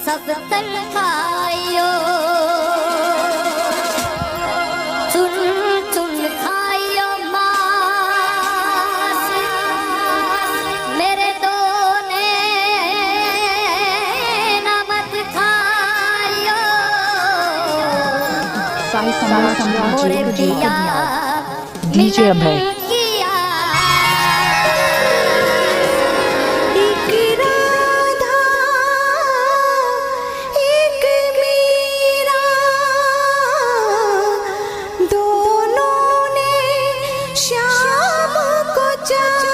सब तलखायो चुन चुन खायो मास मेरे तो ने नमक खायो साई सम्राट मोरे पिया डीजे अभय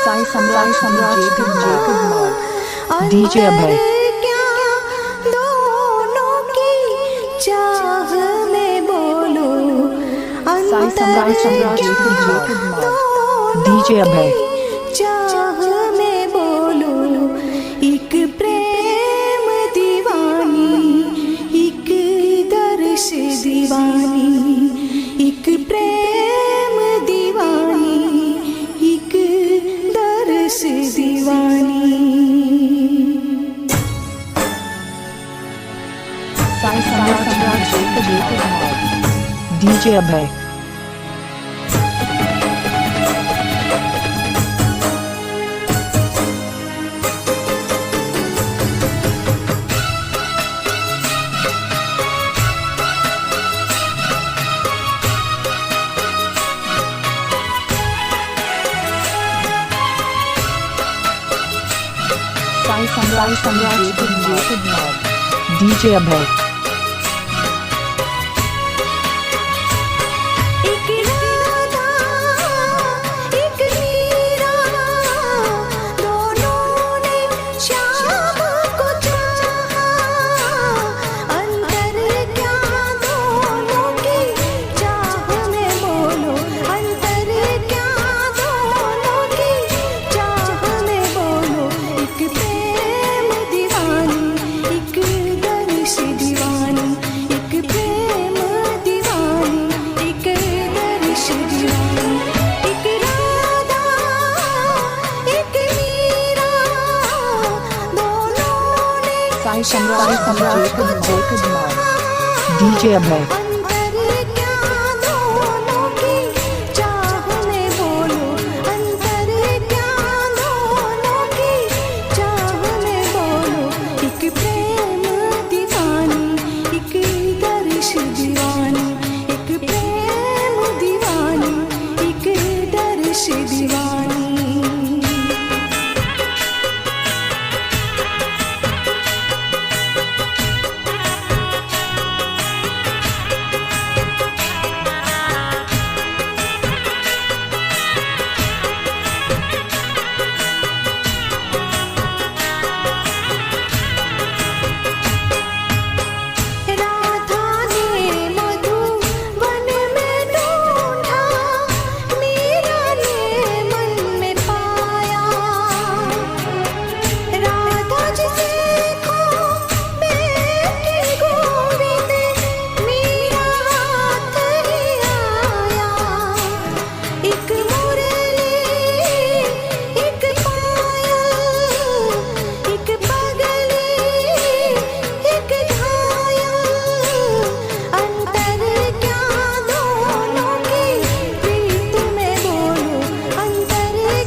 साई सम्राट डीजे अभय दोनों की चाह में बोलो साई सम्राट डीजे अभय चाह में बोलो एक प्रेम दीवानी एक दर्श दीवानी एक प्रेम दीवानी एक दर्श दीवानी साई सम्राट डीजे अभय साई सम्राट डीजे अभय साई सम्राट डीजे अभय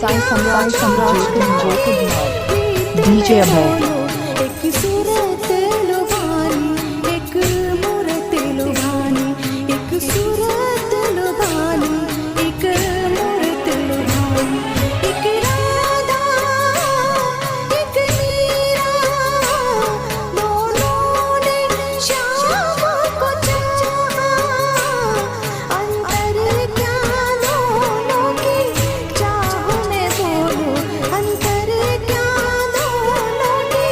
साई सम्राट डीजे अभय एक सूरत लुभानी एक मूरत लुभानी एक सूरत लुभानी एक मूरत लुभानी एक राधा एक मीरा दोनों ने श्याम को चाहा अंतर क्या दोनों की चाह में बोलो अंतर क्या दोनों की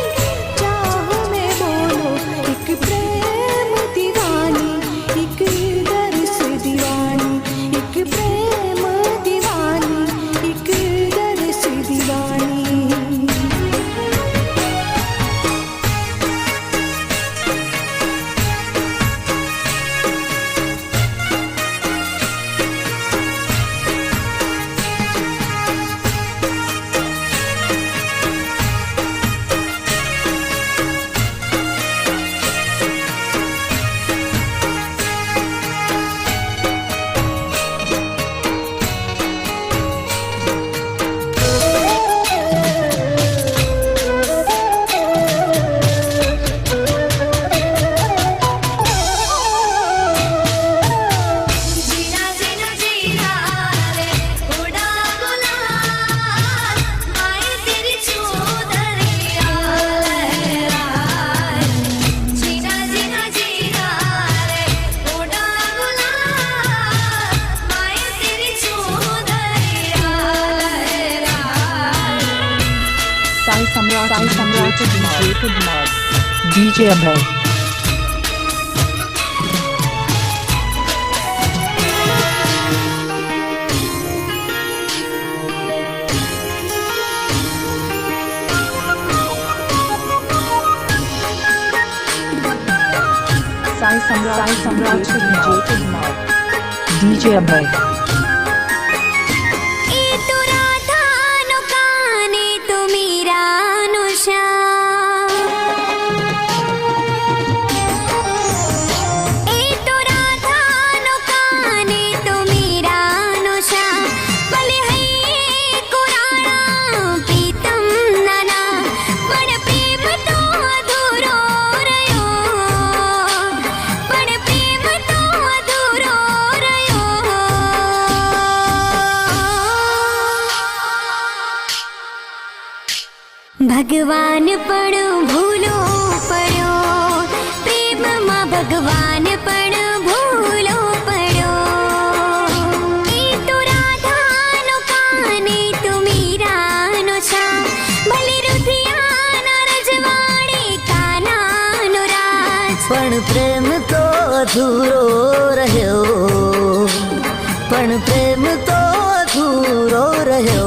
DJ Abhay. Sai Samraj DJ Abhay. ए तो राधा नो काने तो मीरा नो श्याम ए तो राधा नो काने तो मीरा नो श्याम भले है कुराना प्रीतम नाना बड़ प्रेम तो अधूरो रयो बड़ प्रेम तो अधूरो रयो भगवान पण भूलो पड़ो प्रेम मां भगवान पण भूलो पड़ो ए तो राधा नो काने तो मीरा नो श्याम भले रुधिया ना रजवाड़े काना नो राज पण प्रेम तो अधूरो रह्यो पण प्रेम तो अधूरो रह्यो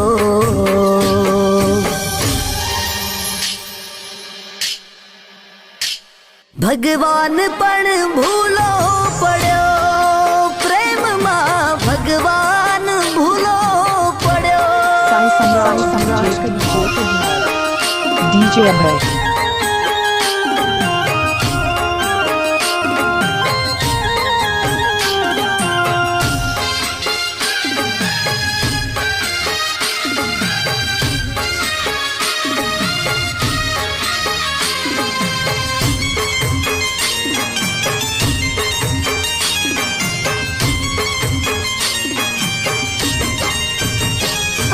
भगवान पण भूलो पड़ो प्रेम मां भगवान भूलो पड़ो Sai Samraj DJ Abhay.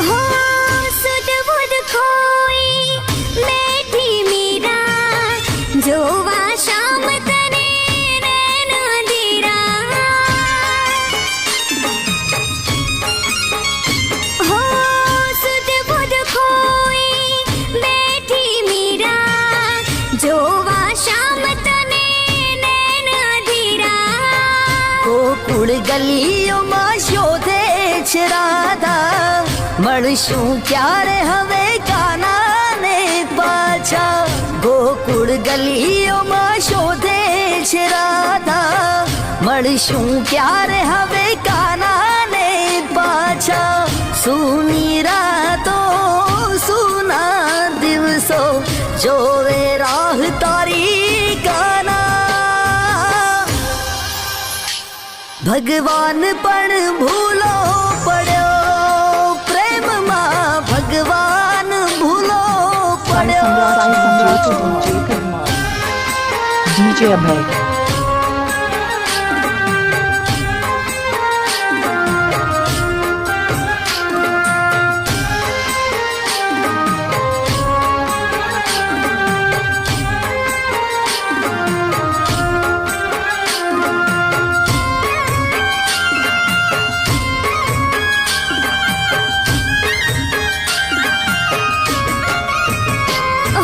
हो सुध बुध खोई बैठी मीरा जोवा शाम तने नैन दीरा हो सुध बुध खोई बैठी मीरा जोवा शाम तने नैन दीरा गोकुळ गलियों માં શોધે છે રાધા મળશું ક્યારે હવે કાનાને પાછા ગોકુળ ગલીઓમાં શોધે છે રાધા મળશું ક્યારે હવે કાનાને પાછા સૂની રાતો સૂના દિવસો જોવે રાહ તારી કાના भगवान पण भूलो पड़ो प्रेम मां भगवान भूलो Sai पड़ो Samraj DJ Abhay.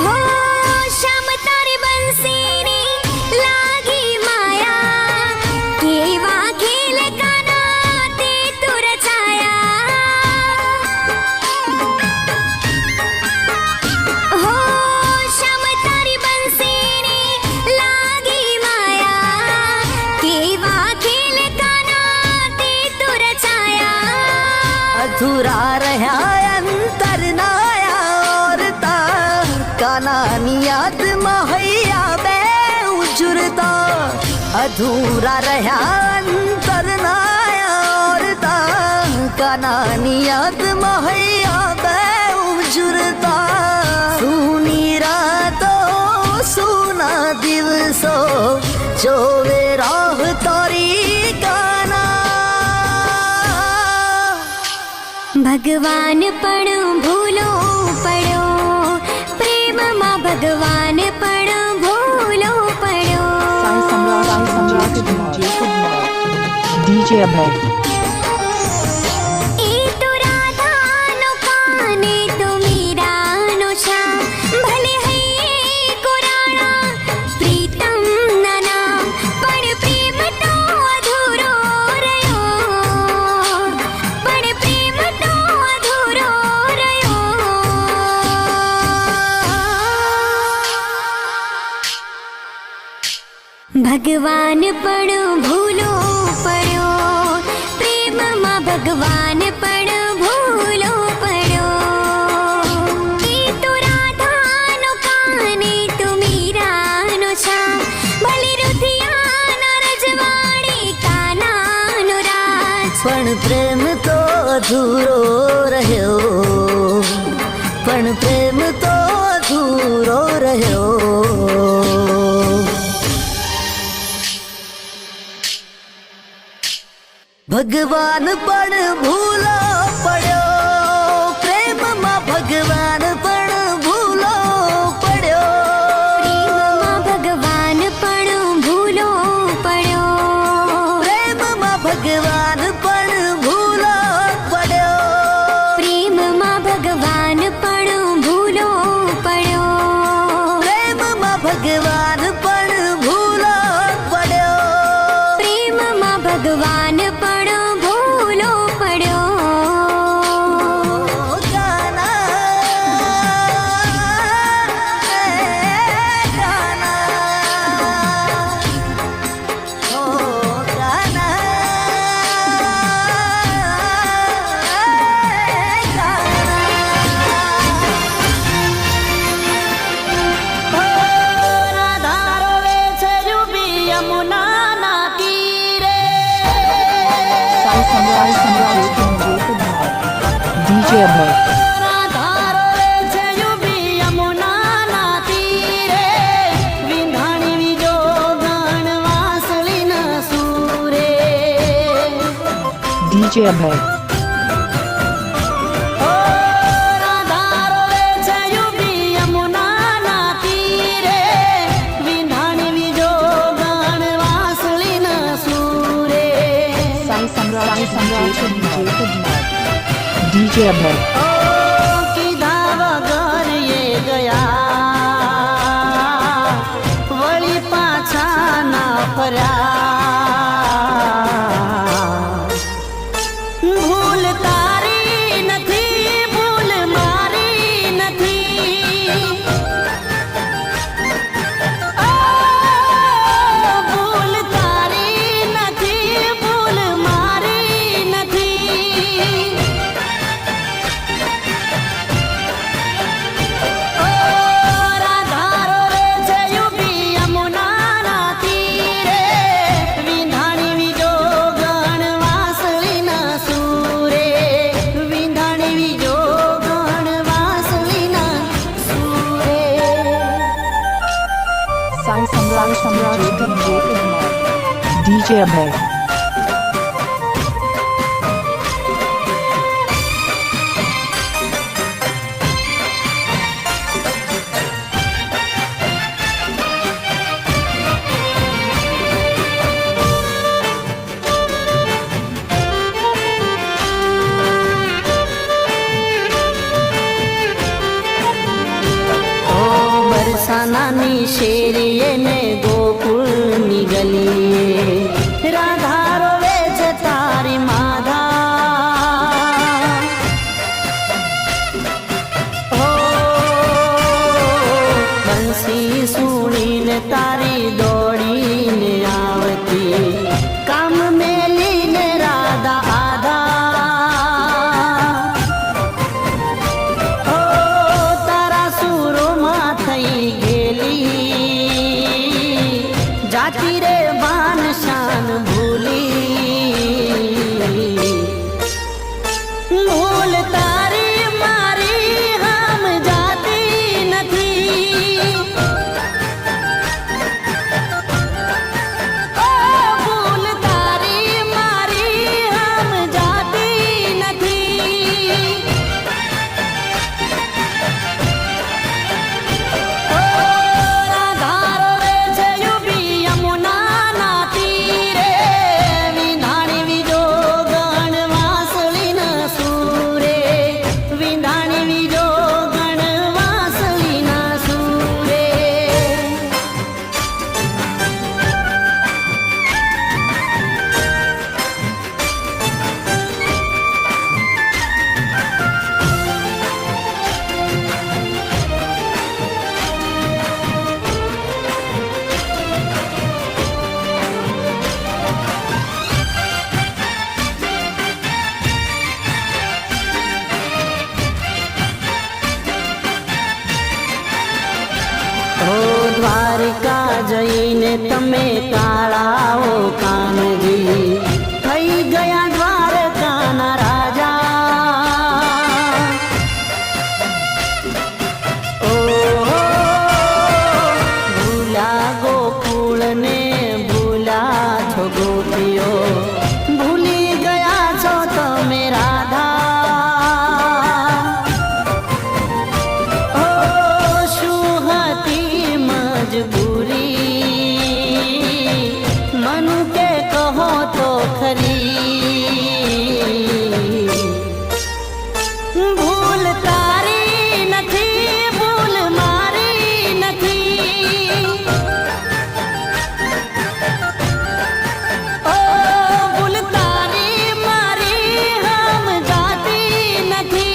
हो श्याम तारी बंसीनी लागी माया केवा खेल काना ते तू रचाया हो श्याम तारी बंसीनी लागी माया केवा खेल काना ते तू रचाया अधूरा रहा अंतर नाया और ता कानानी याद महैया बे उजुरता अधूरा रहा अंतर नाया और ता कानानी याद महैया बे उजुरता सूनी रातो सूना दिवसो जोवे राह तारी काना भगवान पण भूलो पड़ो प्रेम मां भगवान पण भूलो पड़ो Sai Samraj DJ Abhay. ए तो राधा नो काने तो मीरा नो श्याम भले है ભગવાન પણ ભૂલો પડ્યો, પ્રેમમાં ભગવાન પણ ભૂલો પડ્યો. એ તો રાધાનો કાને તો મીરાનો શ્યામ, ભલે રુધિયાના રજવાડે કાનાનો રાજ. પણ પ્રેમ તો અધૂરો રહ્યો, પણ પ્રેમ તો અધૂરો રહ્યો. ભગવાન પણ ભૂલો પડ્યો, પ્રેમમાં ભગવાન પણ ભૂલો પડ્યો. પ્રેમમાં ભગવાન પણ ભૂલો પડ્યો, પ્રેમમાં ભગવાન પણ ભૂલો પડ્યો. પ્રેમમાં ભગવાન પણ ભૂલો પડ્યો, પ્રેમમાં ભગવાન પણ ભૂલો પડ્યો. પ્રેમમાં ભગવાન પણ ભૂલો પડ્યો. साई सम्राट DJ Abhay. DJ Abhay. Sai सम्राट DJ Abhay. કીધા વગર એ ગયા, વળી પાછા ના ફર્યા. ભૂલ તારી નથી, ભૂલ મારી નથી. ભૂલ તારી નથી, ભૂલ મારી નથી. રાધારો રે છે યુપી યમુનાના તીરે, વિંધાણી વિજો ગણ વાસળીના સૂરે. વિંધાણી વિજો ગણ વાસળીના સૂરે. Sai सम्राट DJ Abhay. બરસાનાની શેરીએ ને ગોકુળની ગલીએ, રાધારો વેચ તારી માધા. ઓ બંસી સુણીને તારી દોડીને આવતી, કામ મેલીને રાધા આધા. ઓ તારા સુરોમાં થઈ ગયેલી, જાતી રે બાન શાન ભૂલી. ને તમે કાળાઓ કાનજી થઈ ગયા દ્વારકાના રાજા ઓ ભૂલા ગોકુળ ને ભૂલા છો ગોપીઓ ભૂલી ગયા છો તમે રાધા मनु के कहो तो खरी भूल तारी नहीं भूल मारी नहीं ओ भूल तारी मारी हम जाती नहीं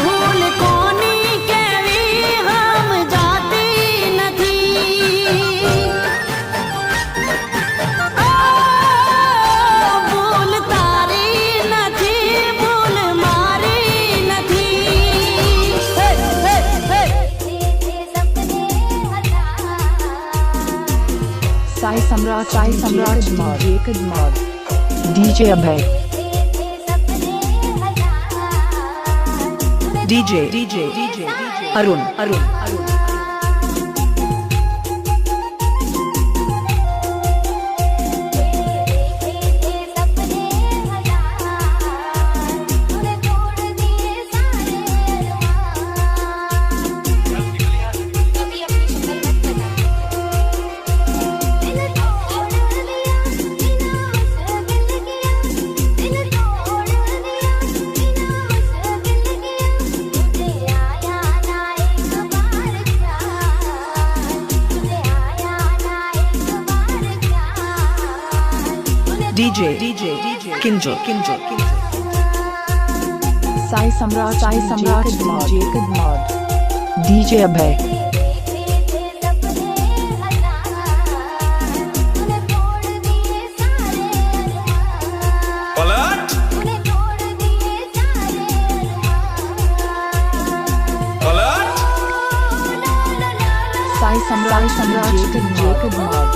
भूल कोनी केवी हम जाती नहीं ओ भूल तारी नहीं भूल मारी नहीं हे हे हे Sai Samrat Mod Ekad Mod DJ Abhay DJ Arun DJ Kinjo Sai Samrat Mod Ekad Mod DJ Abhay Sai Samrat Ekad Mod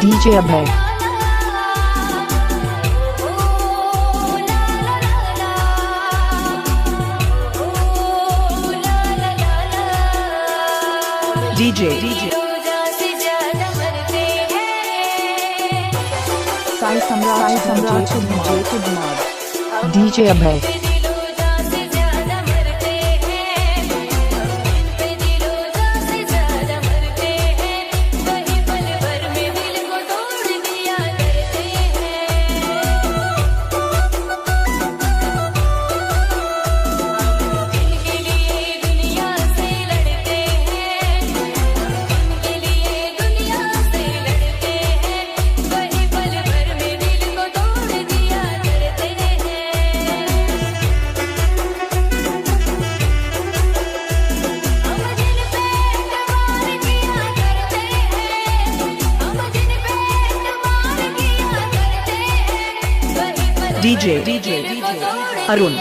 DJ Abhay DJ Sai Samrat Ekad Mod DJ Abhay DJ Arun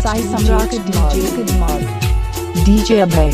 Sai Samrat Ekad Mod DJ Abhay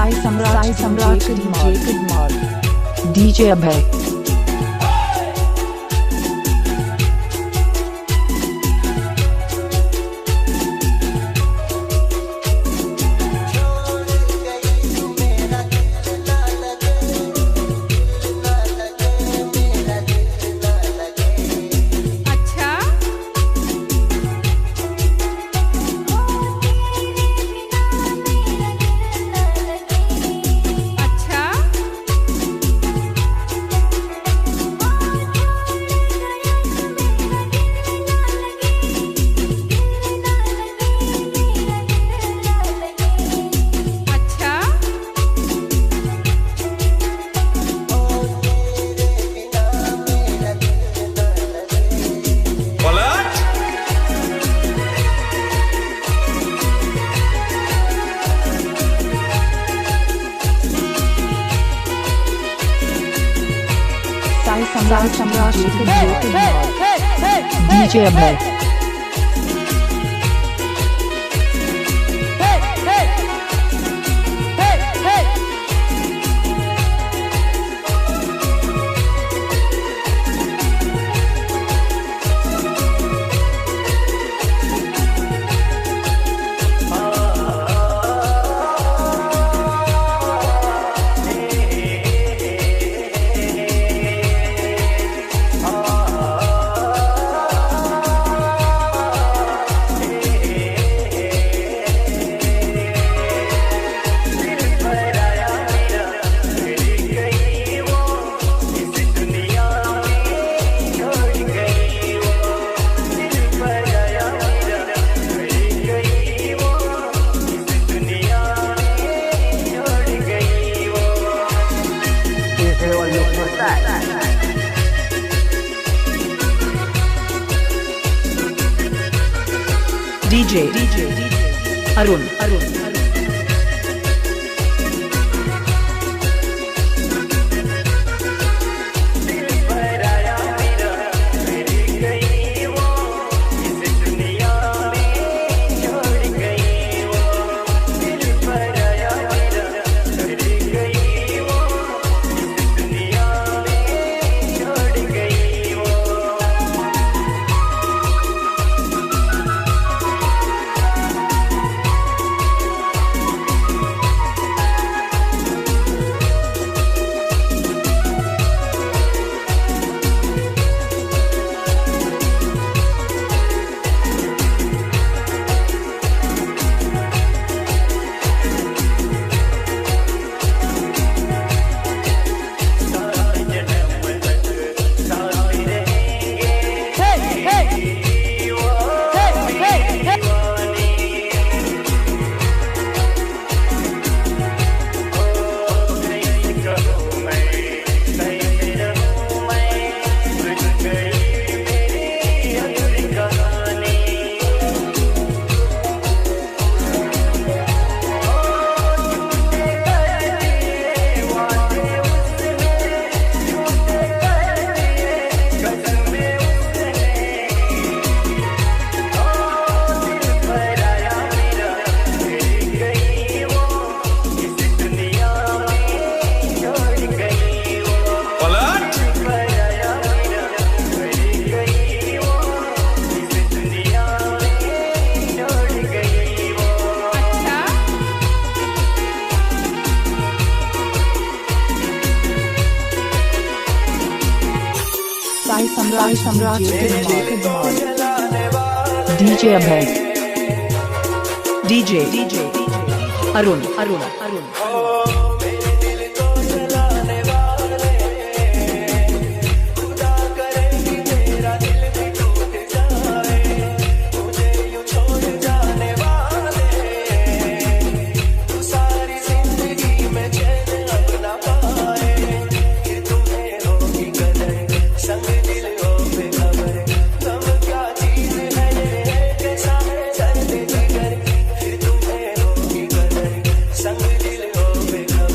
Sai Samrat DJ Kidmar, DJ Abhay. Sai Samrat DJ Abhay. DJ Arun. Sai Samrat DJ Kidmar, DJ Abhay. DJ Arun. संग दिल हो बेखबर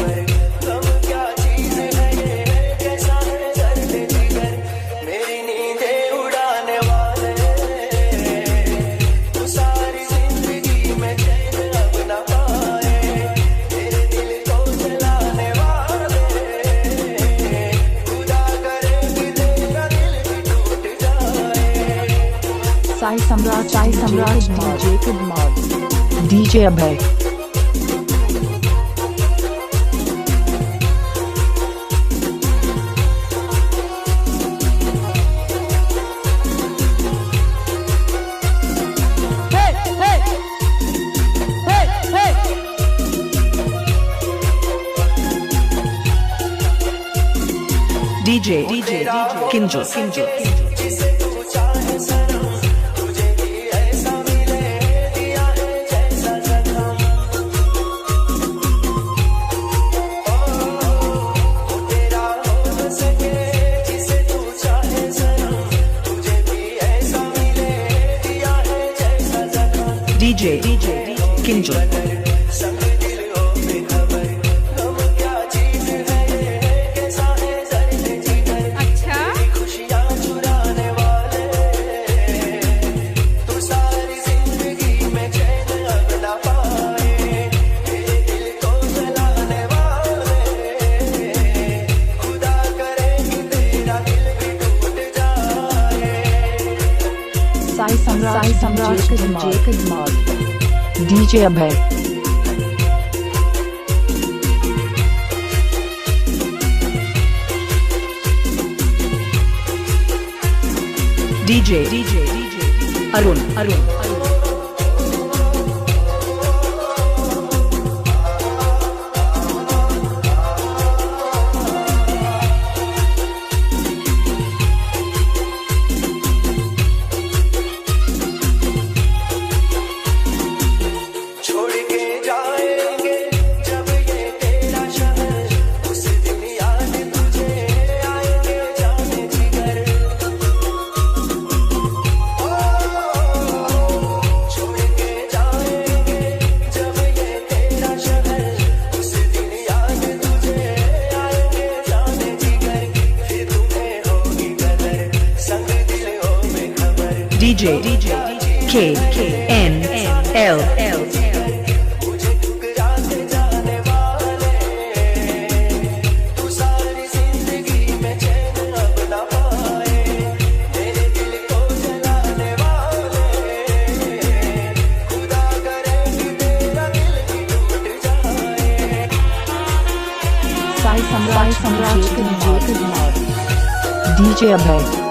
सम्राट DJ Kidmar, DJ Abhay. DJ Kinjo. DJ Kinjo. Sai Samraj Kidmar, DJ Abhay. DJ Arun. DJ KNL. Sai Samraj Kidmar, DJ Abhay.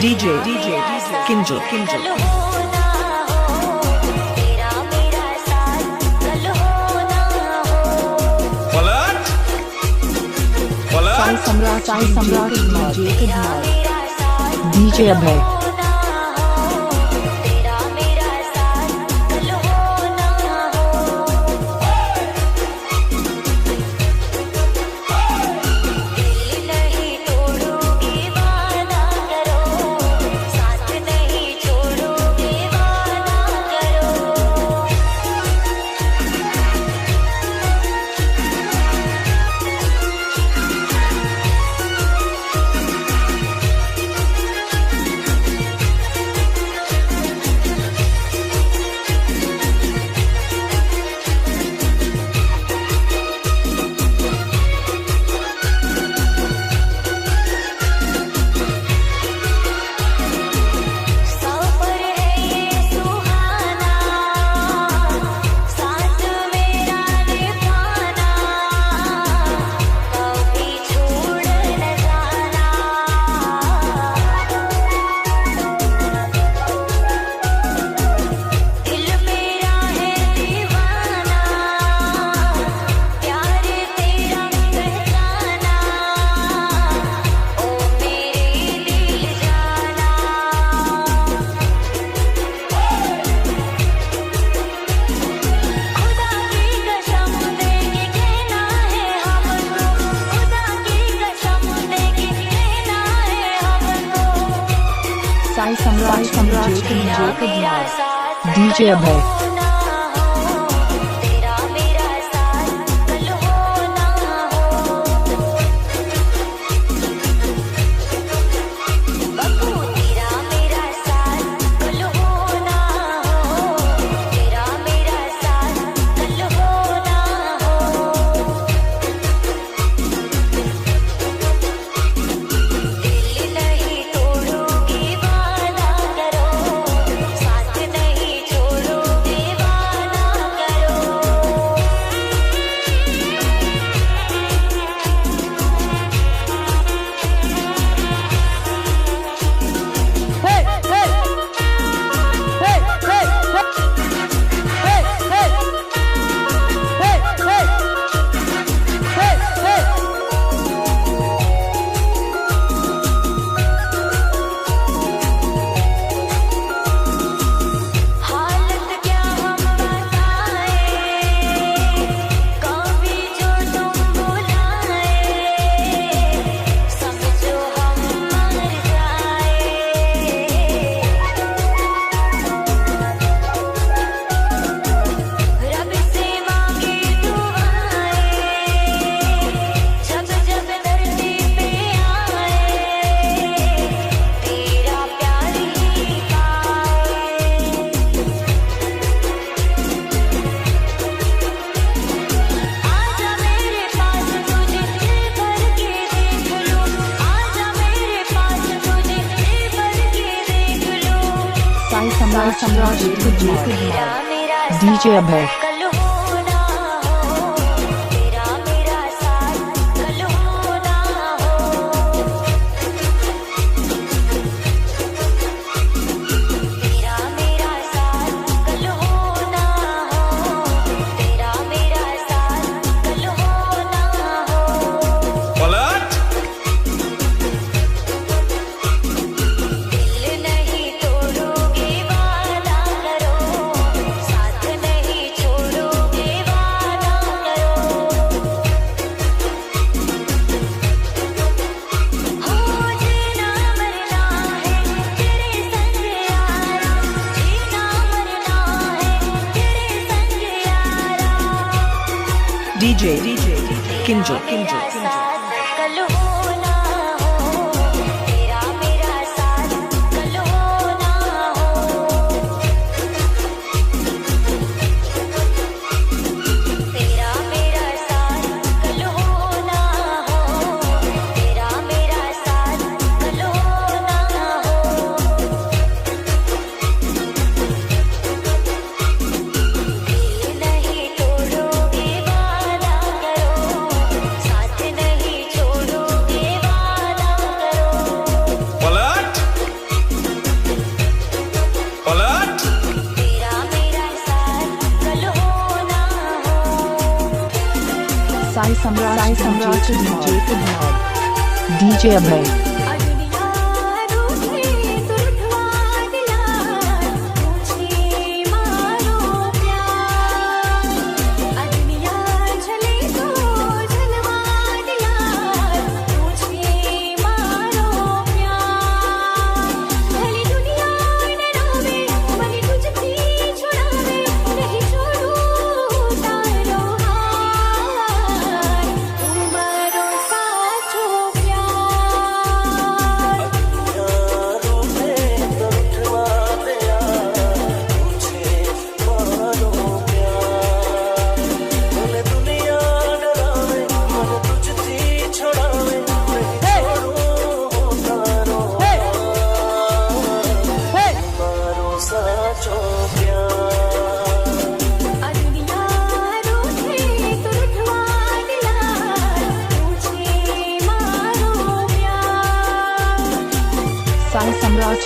DJ Kinjo. Sai Samraj DJ Kidmar, DJ Abhay. Sai सम्राट DJ अभय साई सम्राट DJ अभय DJ किंजो Sai सम्राट DJ अभय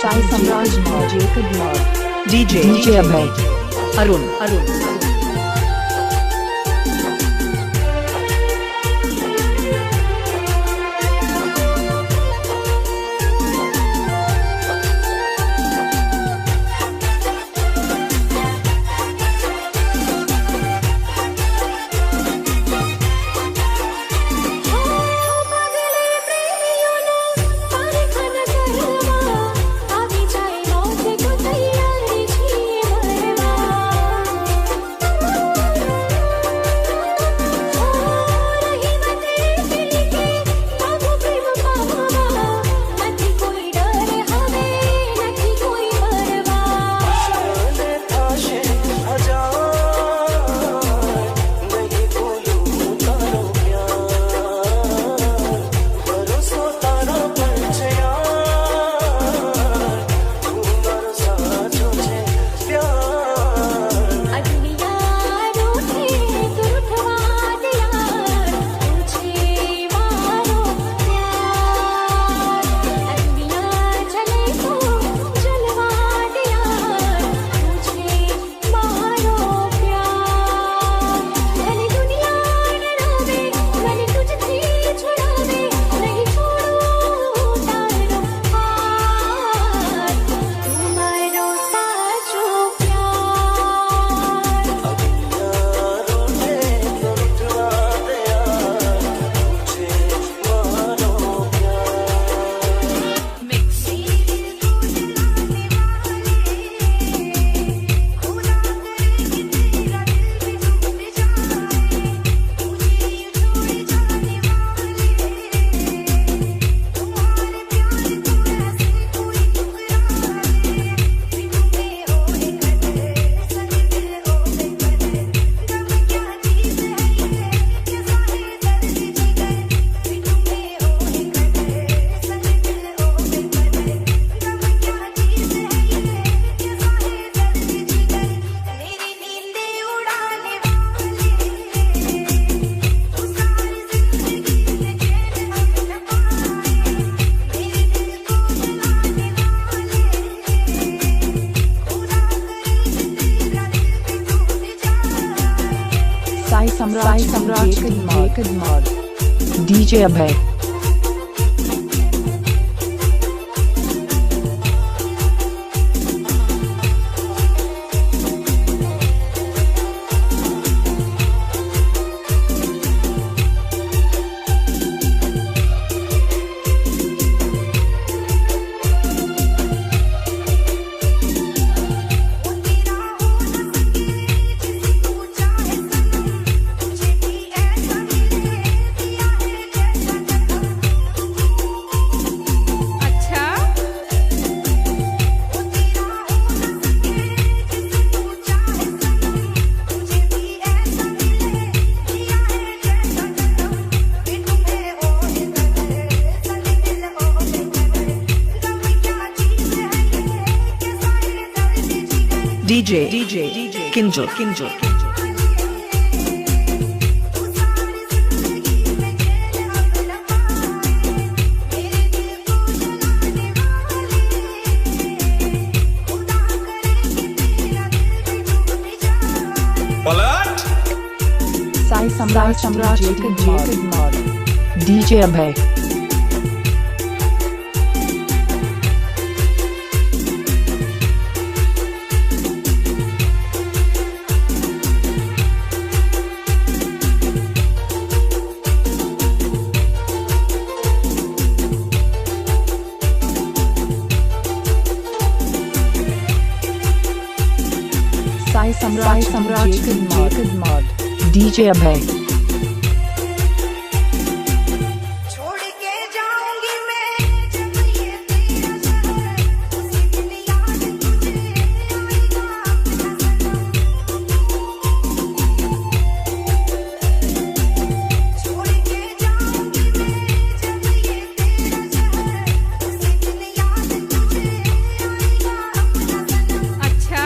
साई सम्राट DJ अभय अरुण पगले प्रेमियों ने पारे खाना करवा सम्राट DJ Abhay DJ Kinjo Sai Samrat DJ Abhay Sai Samrat DJ Abhay छोड़ के जाऊंगी मैं जब ये तेरा शहर उसी दिन याद तुझे आएगा छोड़ के जाऊंगी मैं जब ये तेरा शहर उसी दिन याद तुझे आएगा अपना सनम अच्छा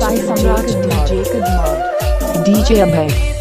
Sai Samrat DJ Abhay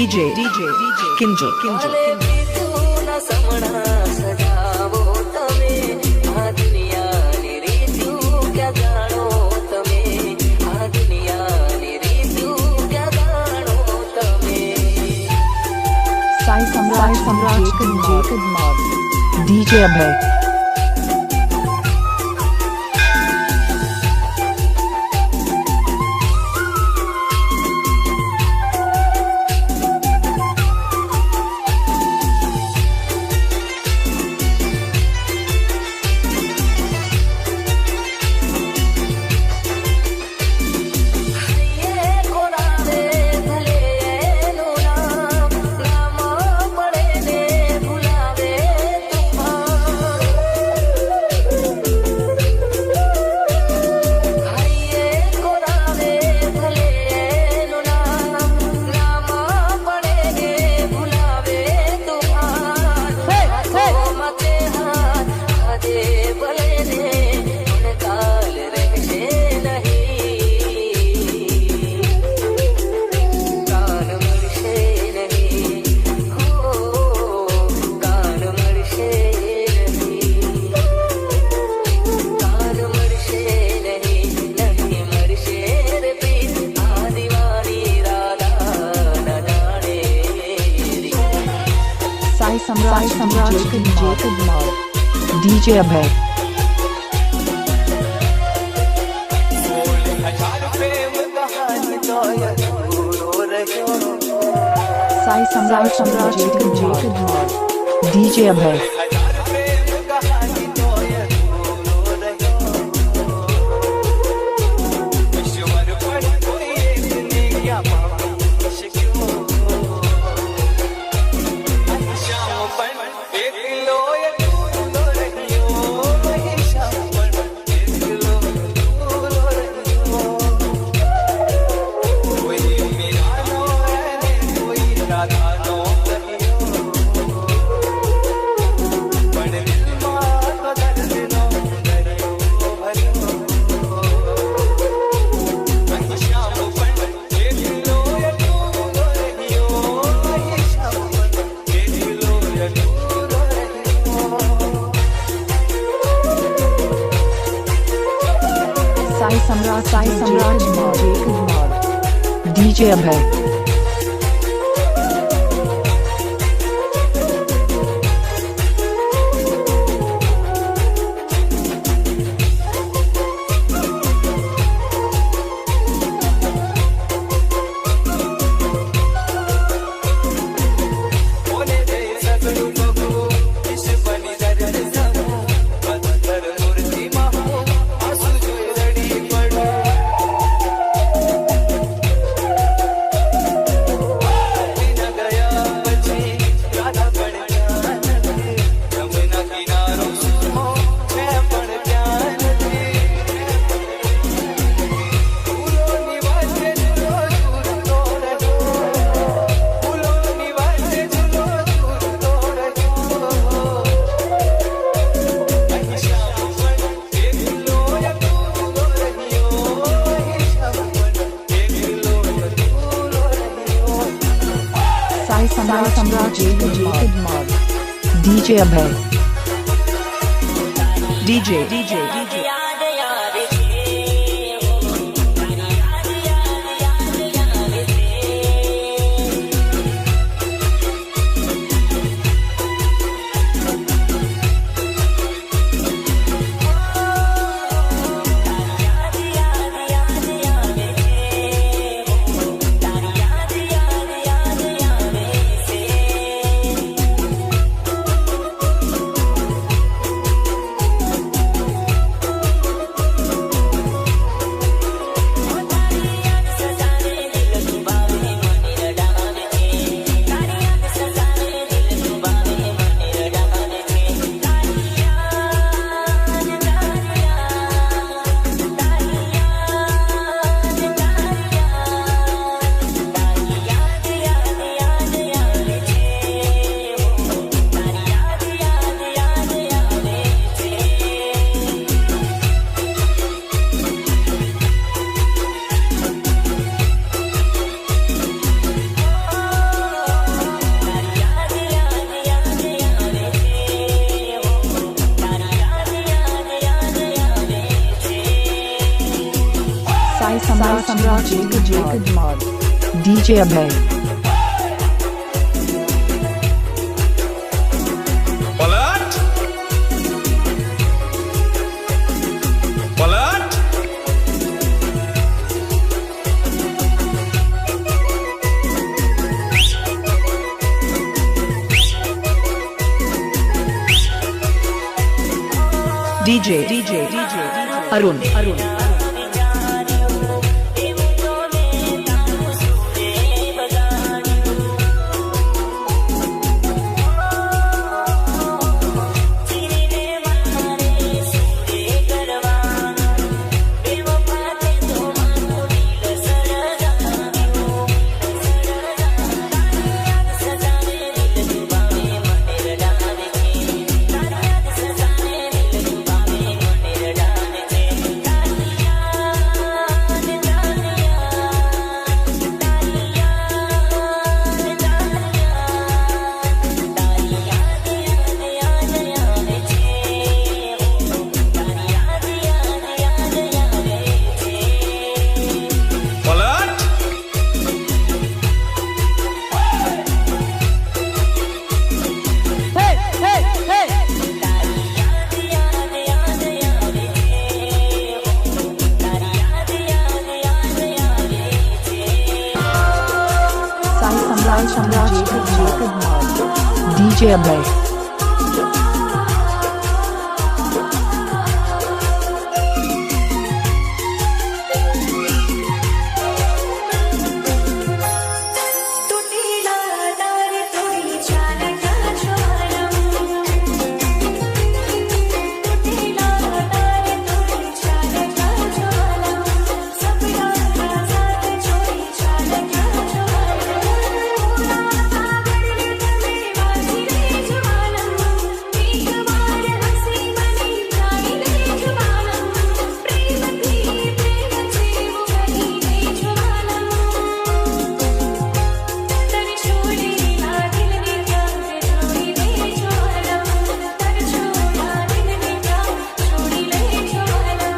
DJ Kinjo Sai Samrat DJ Abhay Sai Samraj DJ Kadmar DJ Abhay Sai Samraj DJ Kadmar DJ Abhay Sai Samraj DJ Kadmar DJ Abhay Sai Samraj DJ Kadmar DJ Abhay DJ Sai Samraj DJ Kadmar DJ Abhay DJ Arun Samrat DJ Abhay. तुटीला दार थोडी चालका ज्वालम तुटीला दार थोडी चालका ज्वालम सबला साथ छोडी चालका ज्वालम सागरले तमे वाजी रे ज्वालम एक बार हसी बनी जाई रे ज्वालम प्रेम थी प्रेम जीव गई रे ज्वालम तर छोड़ी ना दिल ने प्यार छोड़ी ले ज्वालम तर छोड़ा दिल ने प्यार छोड़ी ले ज्वालम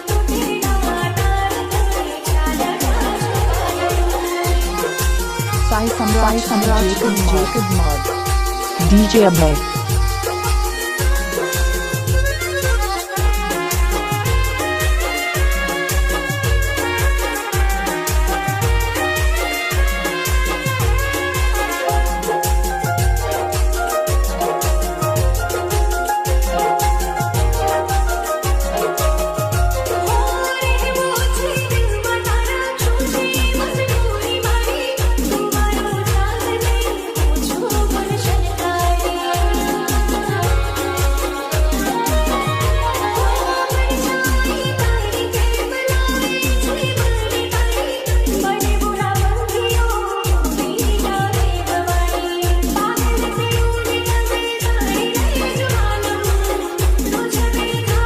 तुटीला दार थोडी चालका ज्वालम Sai Samrat Jacob Mod. DJ Abhay. रे मुझे दिल बताना छूटी मजबूरी मारी तुम्हारो साथ नहीं मुझको गुलशन कारी जाई तारी के बुलाए जीवन तारी बड़े बुरा बंदियो बीना रे गवाई पागल से उड़े तमे तारी रे ज्वालम तुझे देखा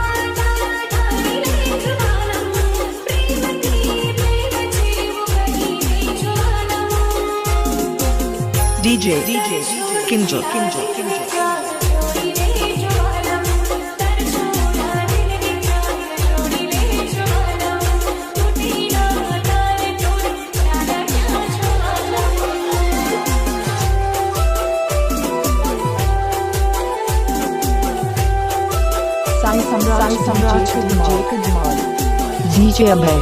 ठारी रे ज्वालम प्रेम थी प्रेम जीव गई रे ज्वालम DJ Kinjo. छोड़ी ले ज्वालम तर छोड़ा दिल ने प्यार छोड़ी ले ज्वालम तुटीला दार थोडी चालका ज्वालम Sai Samrat Jacob Mod. DJ Abhay.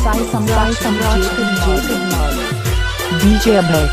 Sai Samrat Jacob Mod. DJ Abhay.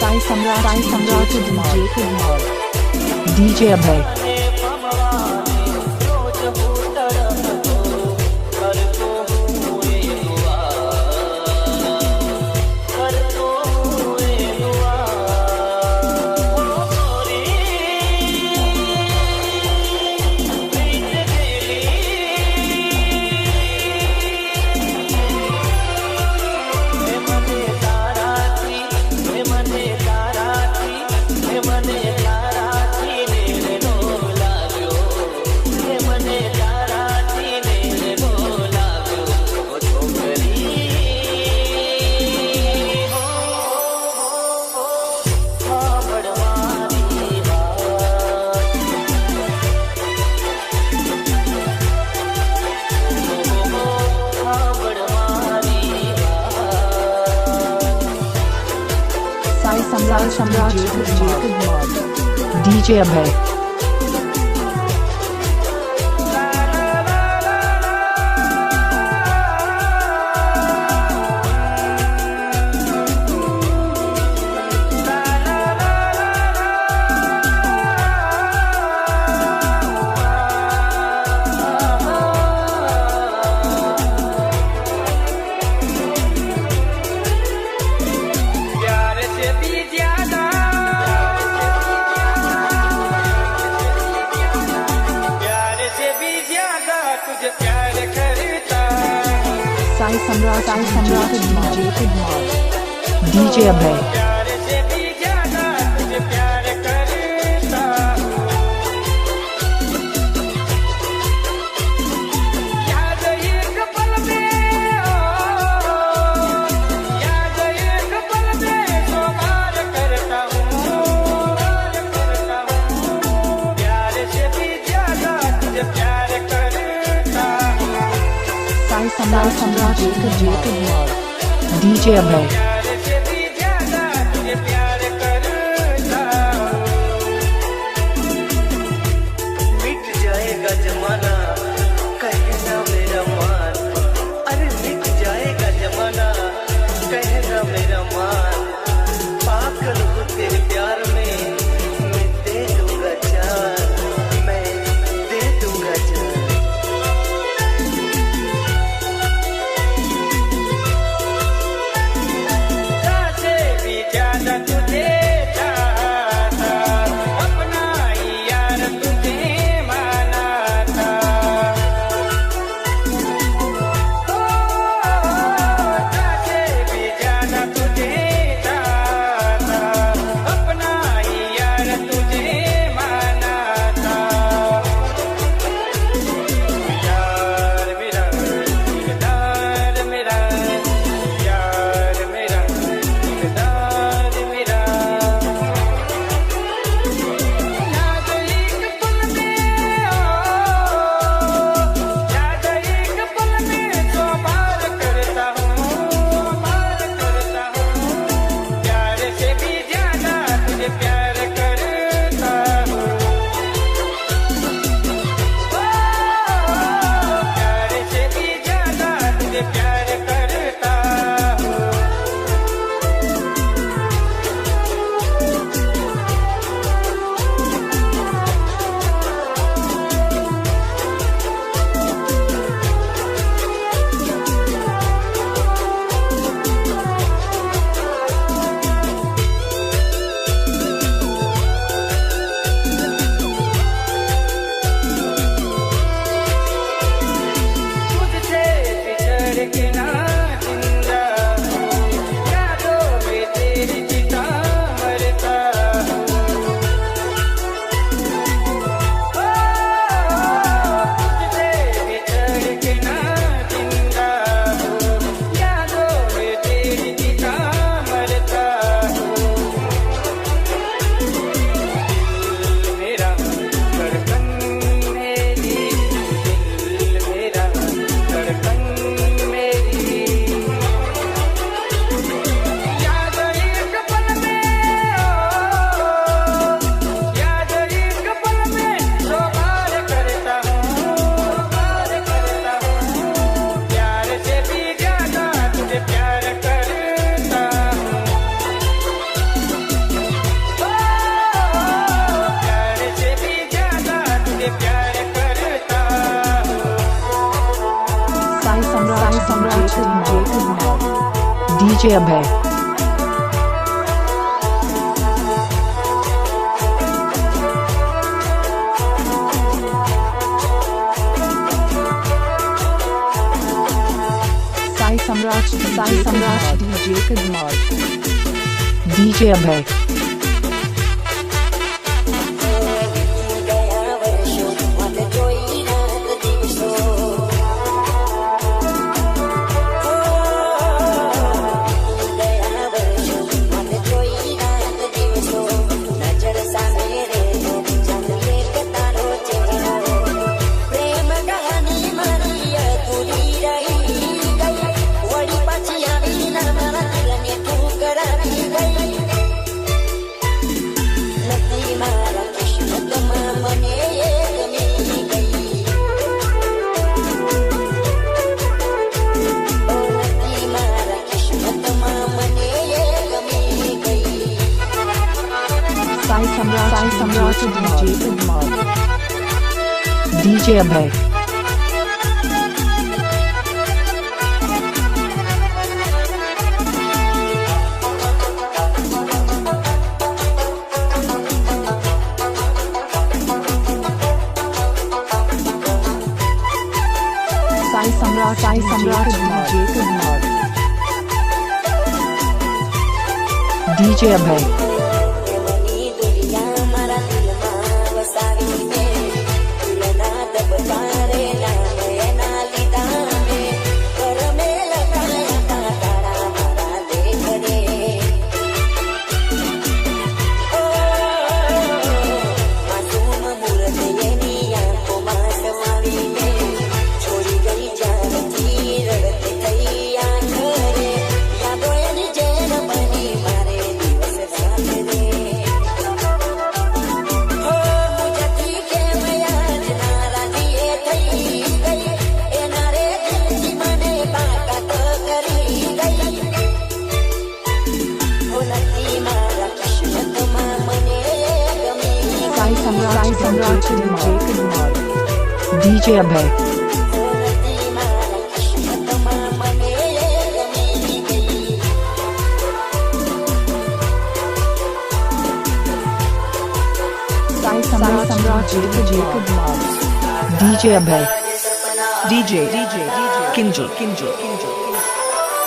Sai Samrat Jacob Mod. DJ Abhay. મને તારા થી सम्राट DJ Abhay Sai Samrat DJ Abhay Samrat DJ Abhay मिट जाएगा जमाना कहना मेरा मान, अरे मिट जाएगा जमाना कहना मेरा मान, पागल हो तेरे प्यार में मैं दे दूंगा जान, मैं दे दूंगा जान। DJ Abhay Sai Samrat DJ Abhay Sai Samrat DJ Kumar DJ Abhay Sai Samrat DJ Kumar DJ Abhay Sai Samrat DJ Kumar DJ Abhay Sai Samrat DJ Kumar DJ Abhay DJ Kinjo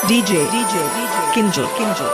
DJ Kinjo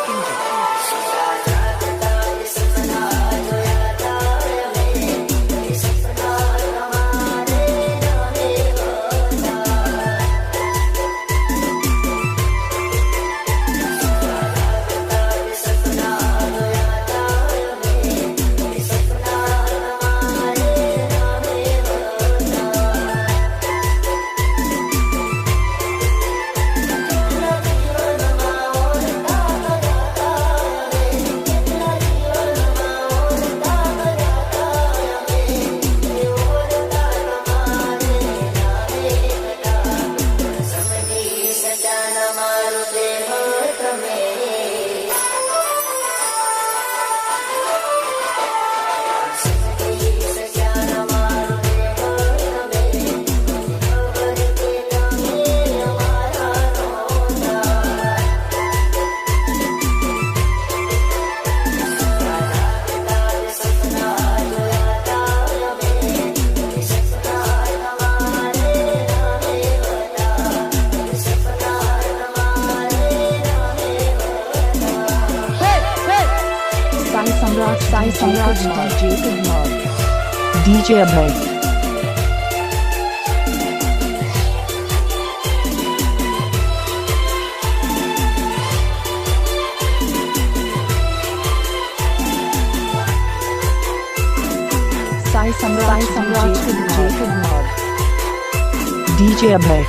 Sai Samrat DJ Kumar DJ Abhay Sai Samrat DJ Kumar DJ Abhay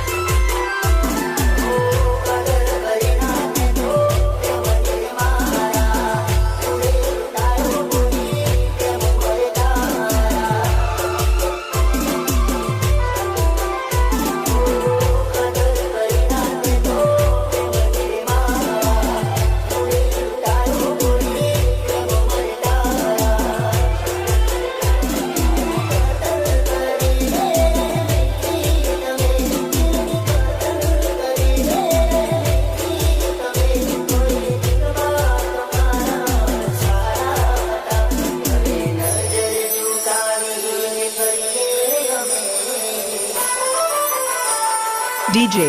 DJ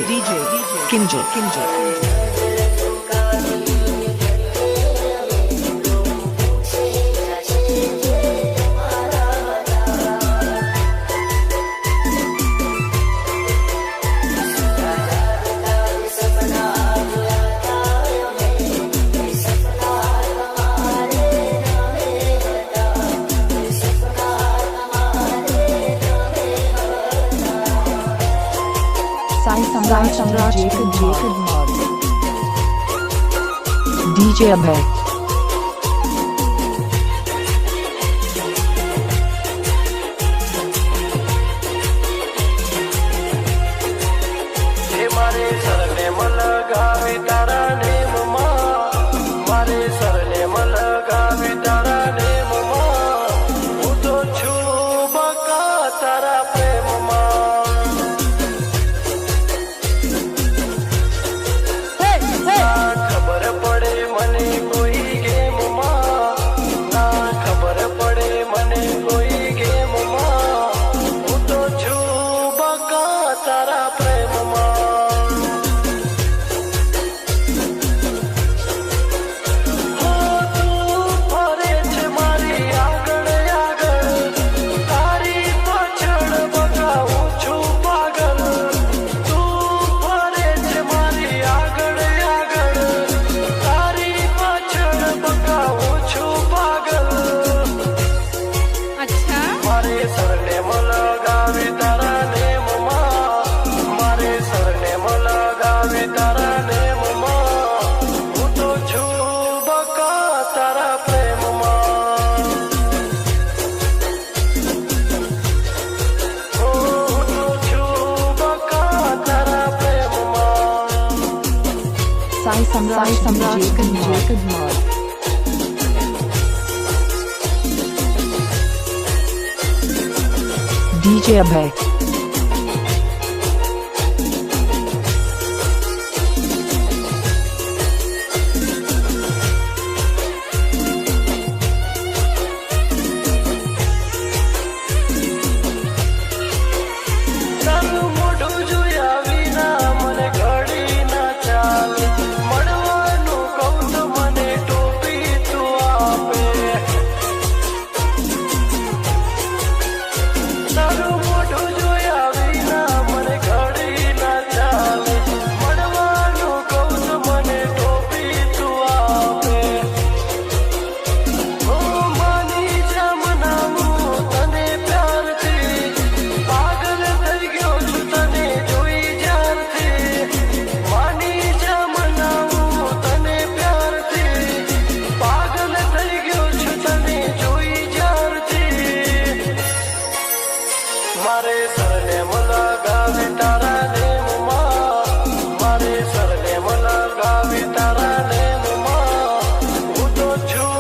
Kinjo Sai Samrat DJ Kumar DJ Abhay मारे सरने मल Gavi तारा ने mama मारे सरने मल Gavi तारा ने mama सम्राट DJ Kadmar. DJ Abhay. તારું મોઢું જોયા વિના મને ઘડી ના ચાલે મળવાનું કહું તો મને ટોપી તું આપે તારું મોઢું જોયા વિના મને ઘડી ના ચાલે મળવાનું કહું તો મને ટોપી તું આપે ઓ માની જા મનાવું તને પ્યારથી પાગલ થઈ ગયો છું તને જોઈ જ્યારથી માની જા મનાવું તને પ્યારથી પાગલ થઈ ગયો છું તને જોઈ જ્યારથી મારે સરનેમ લગાવી તારા નેમમાં મારે સરનેમ લગાવી તારા નેમમાં હું તો છું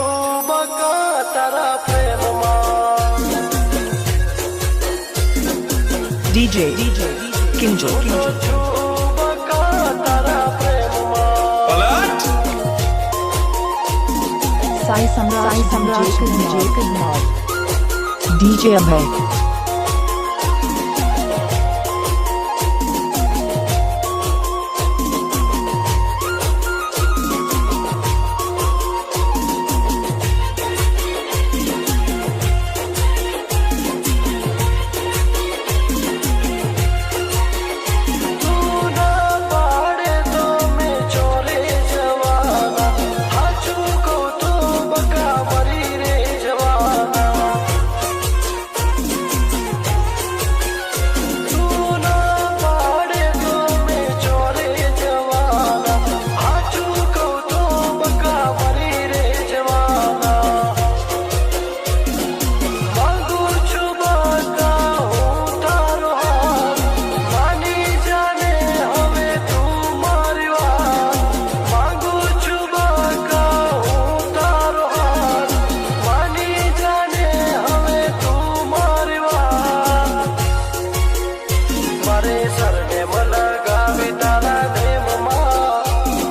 બકા તારા પ્રેમમાં DJ Kinjal. બકા તારા પ્રેમમાં Sai Samrat DJ Kadmar. DJ Abhay. તું ના પાડે તો મેં ચોરે જવાના હાચું કહું તો બકા મરી રે જવાના તું ના પાડે તો મેં ચોરે જવાના હાચું કહું તો બકા મરી રે જવાના માંગુ છું બકા હું તારો હાથ માની જાને હવે તું મારી વાત માંગુ છું બકા હું તારો હાથ માની જાને હવે તું મારી વાત મારે સરનેમ લગાવી તારા નેમમાં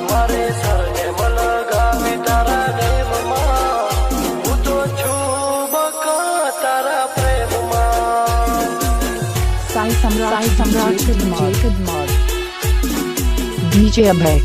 મારે સરનેમ લગાવી તારા નેમમાં હું તો છું બકા તારા પ્રેમમાં Sai Samrat DJ Kadmar. DJ Abhay.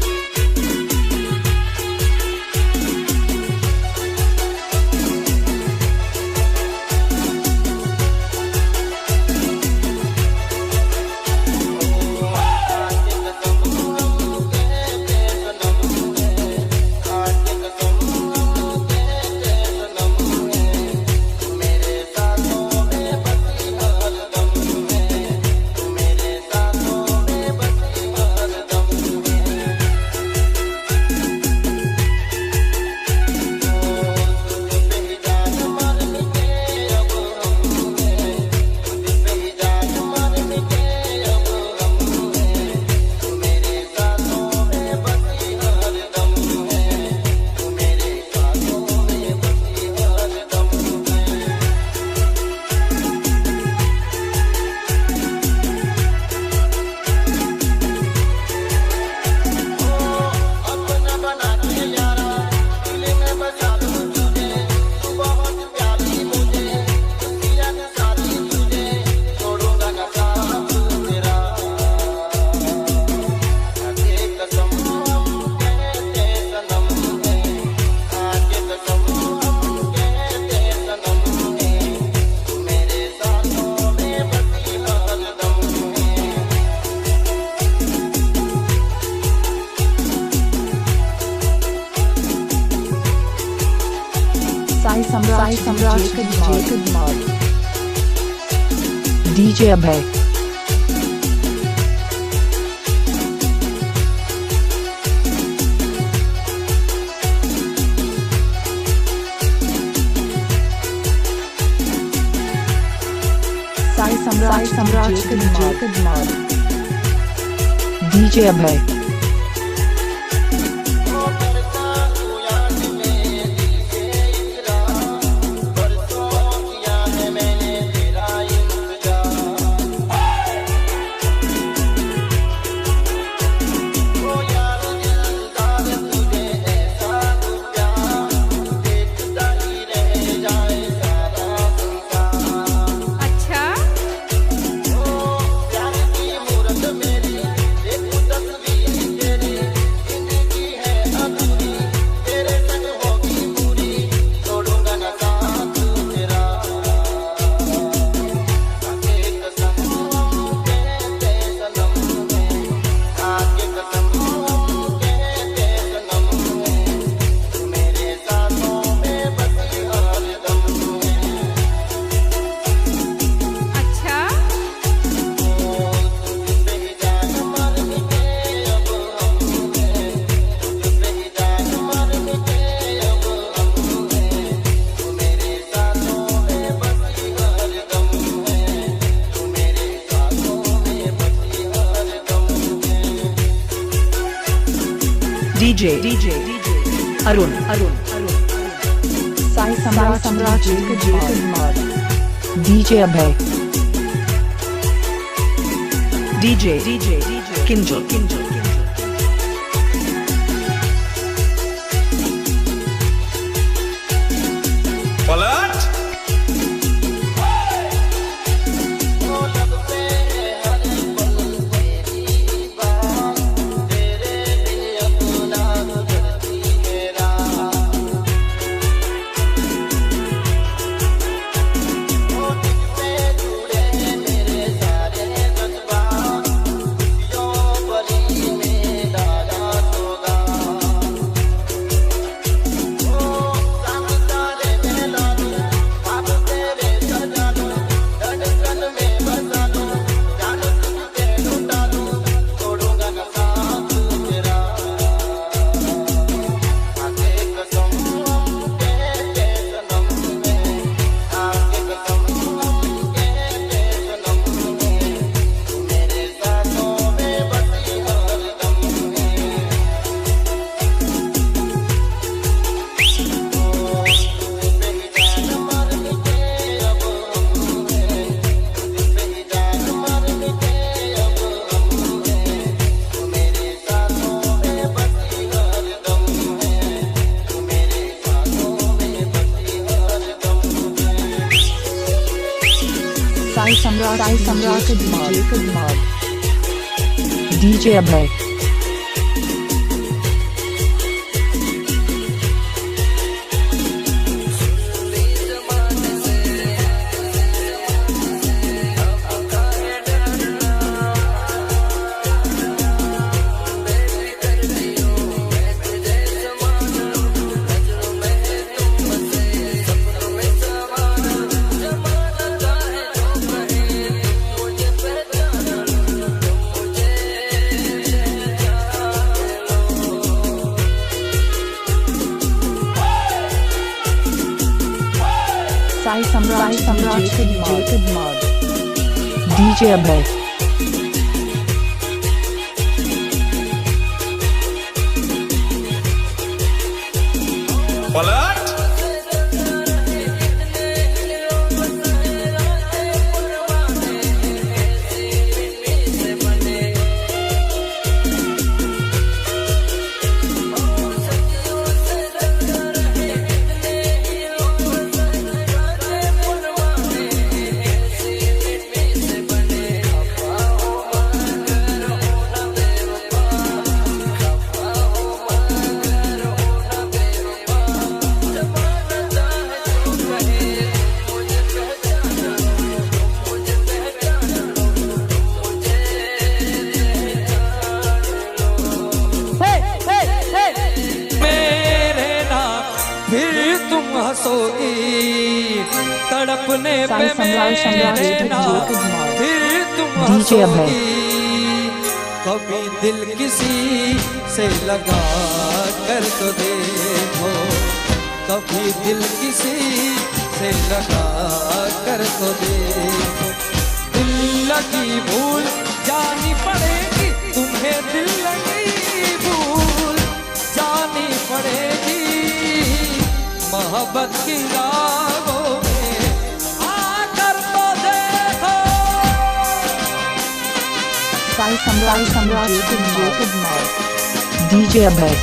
Sai Samrat DJ Kadmar. DJ Abhay. Sai Samrat DJ Kadmar. DJ Abhay. DJ Arun Sai Samrat Kumar DJ Abhay DJ Kinjal पलट Sai Samrat Kumar DJ Abhay Sai Samrat Kumar DJ Abhay पलट तड़पने पे मेरे नाम फिर तुम DJ Abhay कभी दिल किसी से लगा कर तो देखो कभी दिल किसी से लगा कर तो देखो दिल लगी भूल जानी पड़ेगी तुम्हें दिल लगी भूल जानी पड़ेगी मोहब्बत की राहों में आकर तो देखो Sai Samrat Kumar DJ Abhay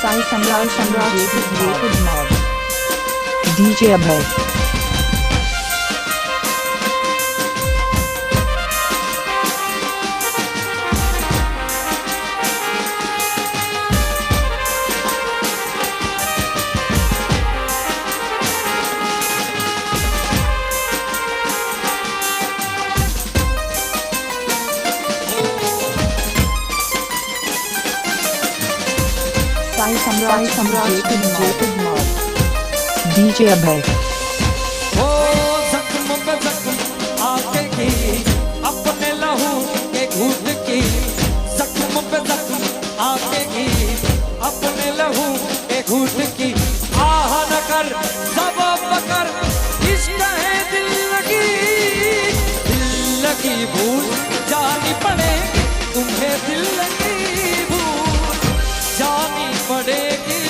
Sai Samrat Kumar DJ Abhay Sai Samrat Kumar DJ Abhay ओ जख्म पे जख्म आके की भूल जानी पड़ेगी, तुम्हें दिल की भूल जानी पड़ेगी।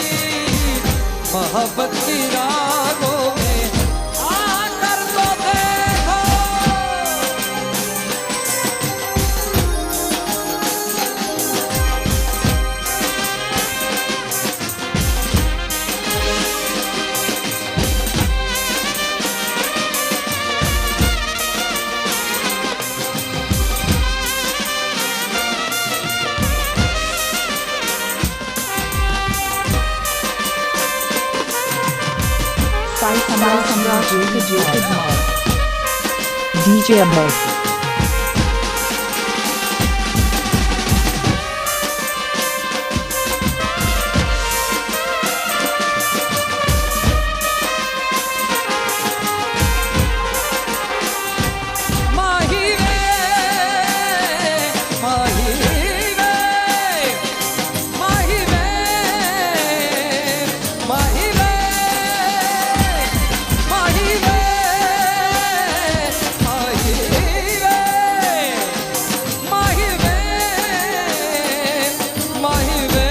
मोहब्बत की रागों में आकर तो देखो। Sai Samraj Jacob Mar. DJ Abhay. माही वे, माही वे, माही वे, माही वे, माही वे, माही वे, माही वे, माही वे,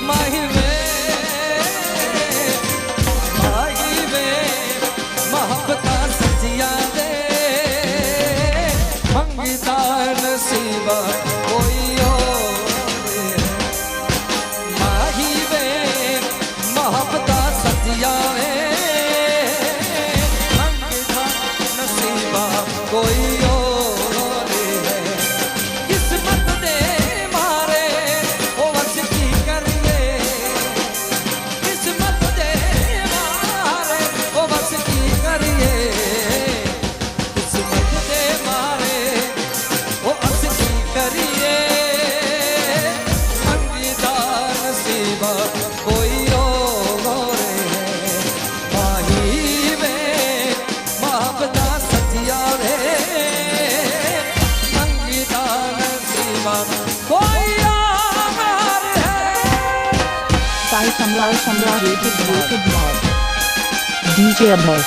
माही वे, माही वे, मोहब्बता सजिया दे मंगता नसीबा कोई और माही वे, मोहब्बता सजिया दे मंगता नसीबा कोई और है। किस्मत दे मारे ओ वस की करिए, किस्मत दे मारे ओ बस की करिए, किस्मत दे मारे ओ बस की करिए। संगीता नसीबा कोई और है। माही में मोहब्बता सजिया रे संगीता नसीबा कोई और है। Sai Samraj Jacob Mar. DJ Abhay.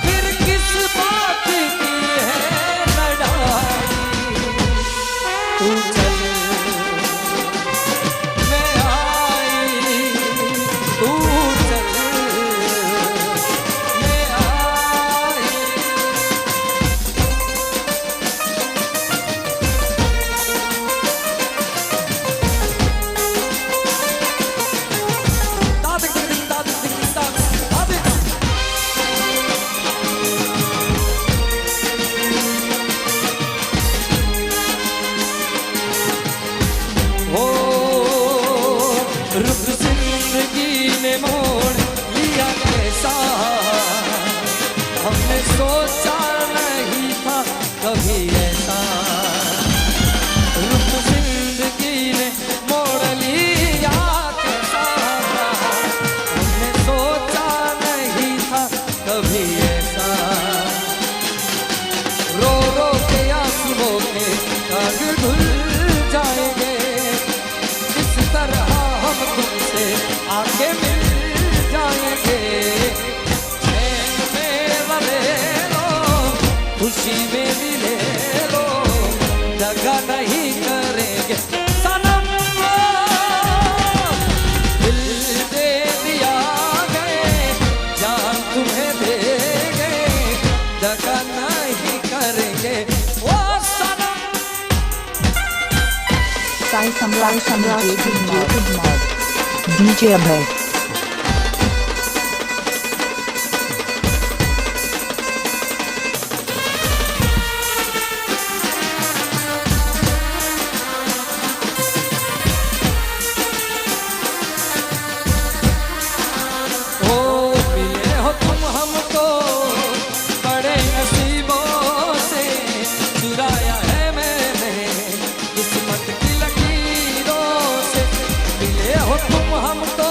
फिर किस बात की है लड़ाई, तू चल मैं आई, तू चल मैं आई। हो रुख जिंदगी ने मोड़ लिया कैसा, हमने सोचा नहीं था कभी ऐसा। रुख जिंदगी ने मोड़ लिया कैसा, हमने सोचा नहीं था कभी ऐसा। रो रो के आंसुओं के दाग धुल जाएंगे, इस तरह हम तुमसे आगे मिल जाएंगे। चैन में ले लो, खुशी में भी ले लो, दगा नहीं करेंगे सनम। दिल दे दिया गए, जान तुम्हें दे गए, दगा नहीं करेंगे वो सनम। Sai Samraj Jacob Mar. DJ Abhay. ओ मिले हो तुम हमको बड़े नसीबों से, चुराया है मैंने किस्मत की लकीरों से। मिले हो तुम हमको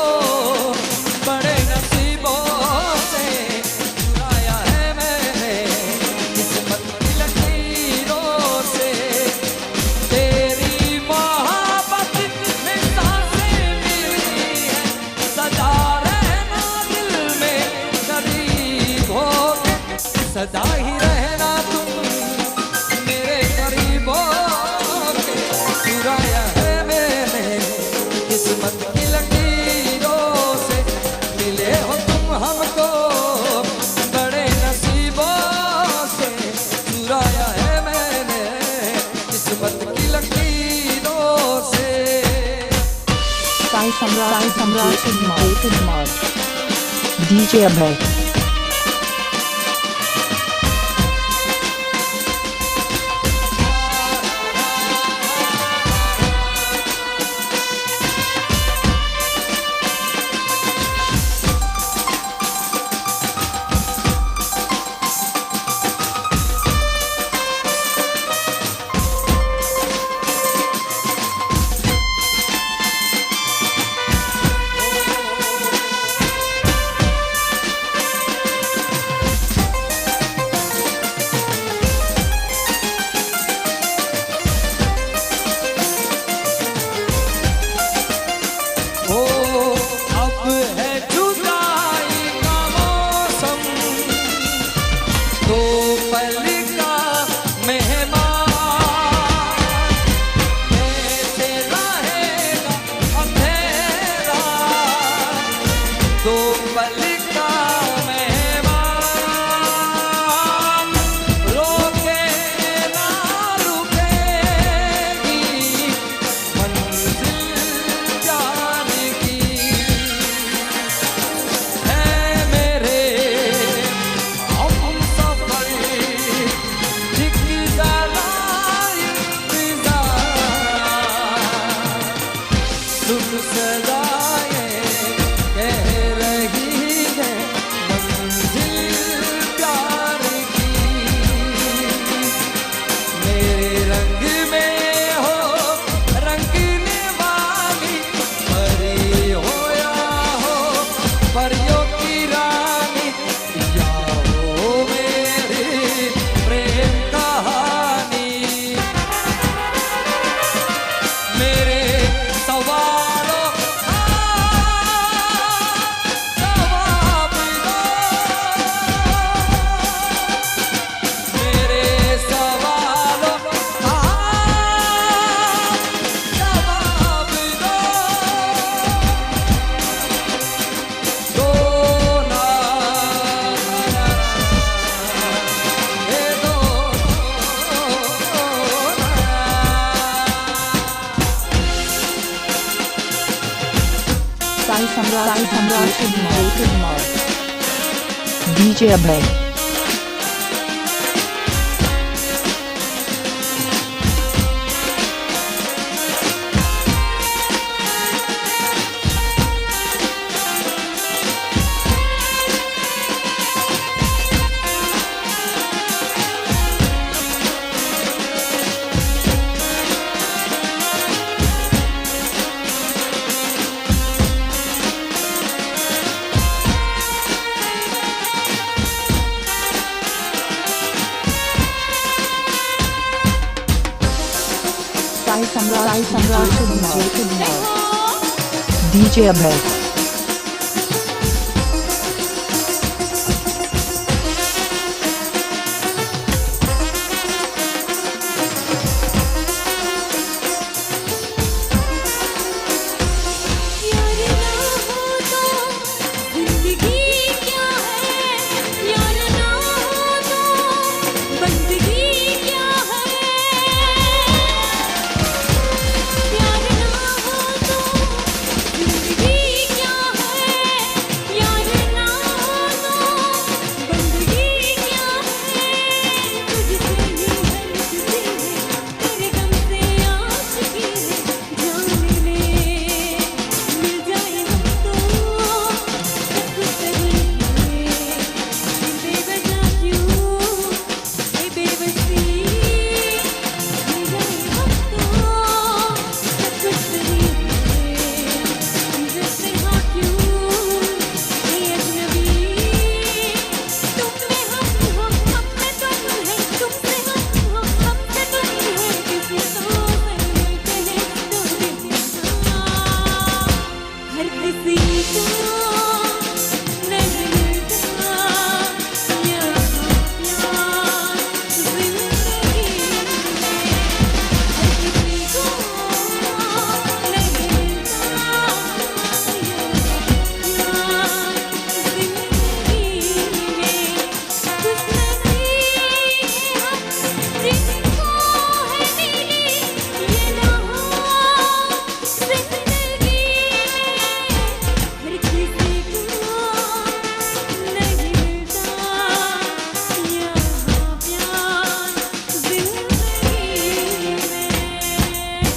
सम्राट DJ Kumar DJ Abhay ओ अब है जुदाई का मौसम तो पल का मेहमान कैसे रहेगा अंधेरा तो पल का मेहमान रोके ना रुकेगी मंजिल जाने की है मेरे हम सफर एक जरा इंतजार सुन सदाएं कह रही है मंजिल प्यार की मेरे रंग में हो रंगने वाली परी हो या हो परियों की रानी या हो मेरी प्रेम कहानी मेरे सवालों का जवाब दो मेरे सवालों का जवाब दो ना ये दो Sai सम्राट DJ Kumar DJ Abhay Sai सम्राट DJ Kumar DJ Abhay यार ना हो तो जिंदगी क्या है यार ना हो तो बंदगी क्या है यार ना हो तो जिंदगी क्या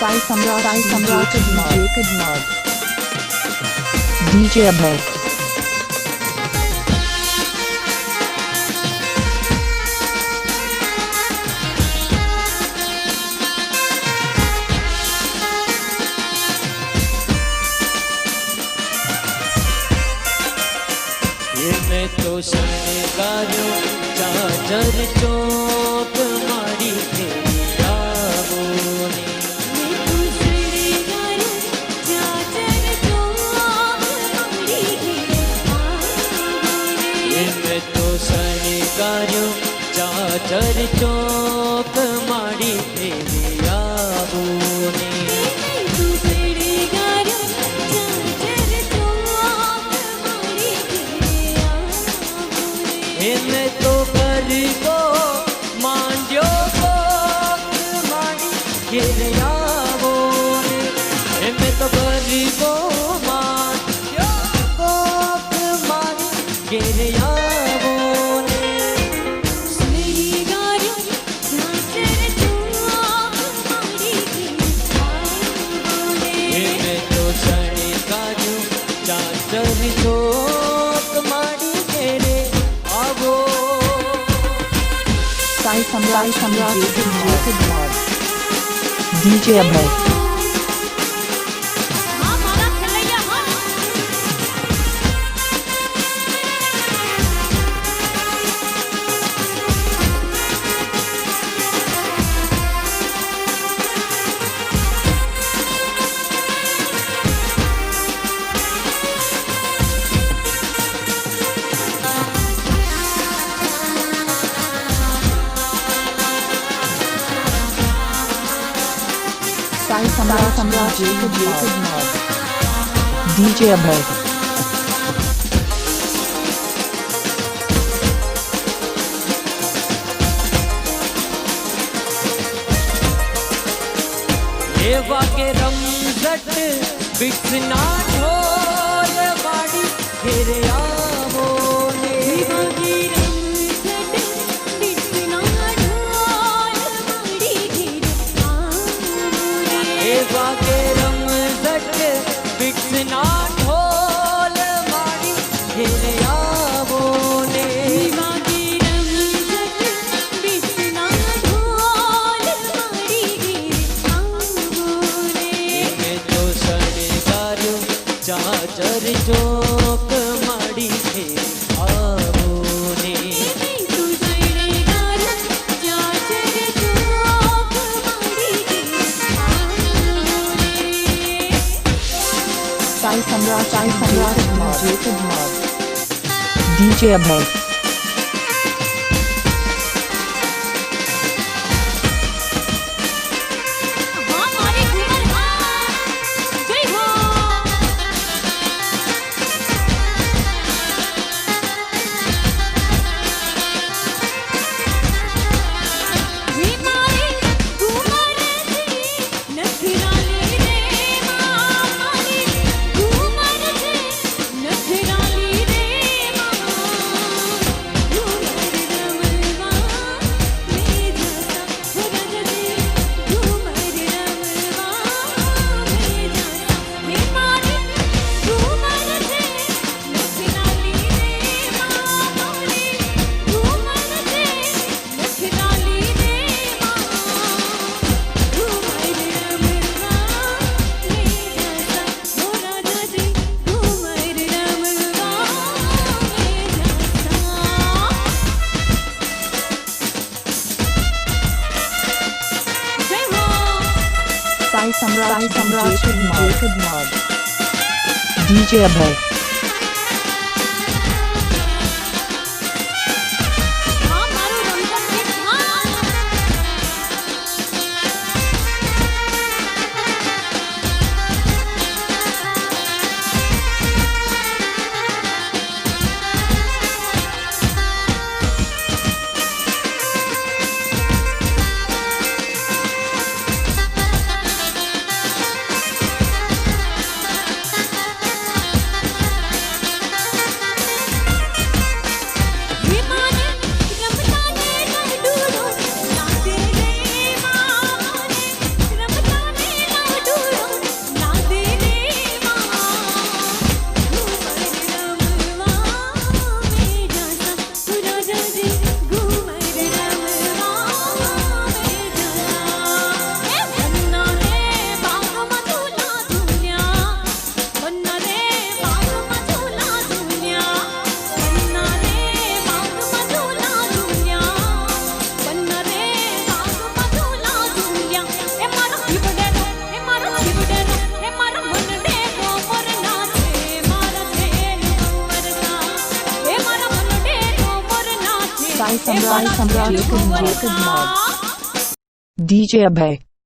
Sai Samrat DJ Kadmar. DJ Abhay. ये मैं तो शनिवारों चादर चौक मारी तेरी यादों ने ये मैं तो शनिवारों चादर चौक मारी तेरी यादों ने मैं तो गरीबो मांडियो को मानी गिरयावो ने मैं तो गरीबो मांडियो को मानी गिरयावो ने मैं तो सड़ी काजू चादर चौक मारी गिरे आवो Sai Samrat DJ Kadmar. DJ Abhay. Sai Samrat DJ Kadmar. DJ Abhay. ये वाके रमजट बिकना ढोल बाड़ी घेरे आवो ने ये वाके रमजट बिकना ढोल बाड़ी घेरे आवो ने मैं तो सड़गारू चाचर चौक माड़ी थे आवो ने Sai Samrat DJ Kadmar. DJ Abhay. Sai Samrat DJ Kadmar. DJ Abhay. by Samrat DJ Kumar. DJ Abhay.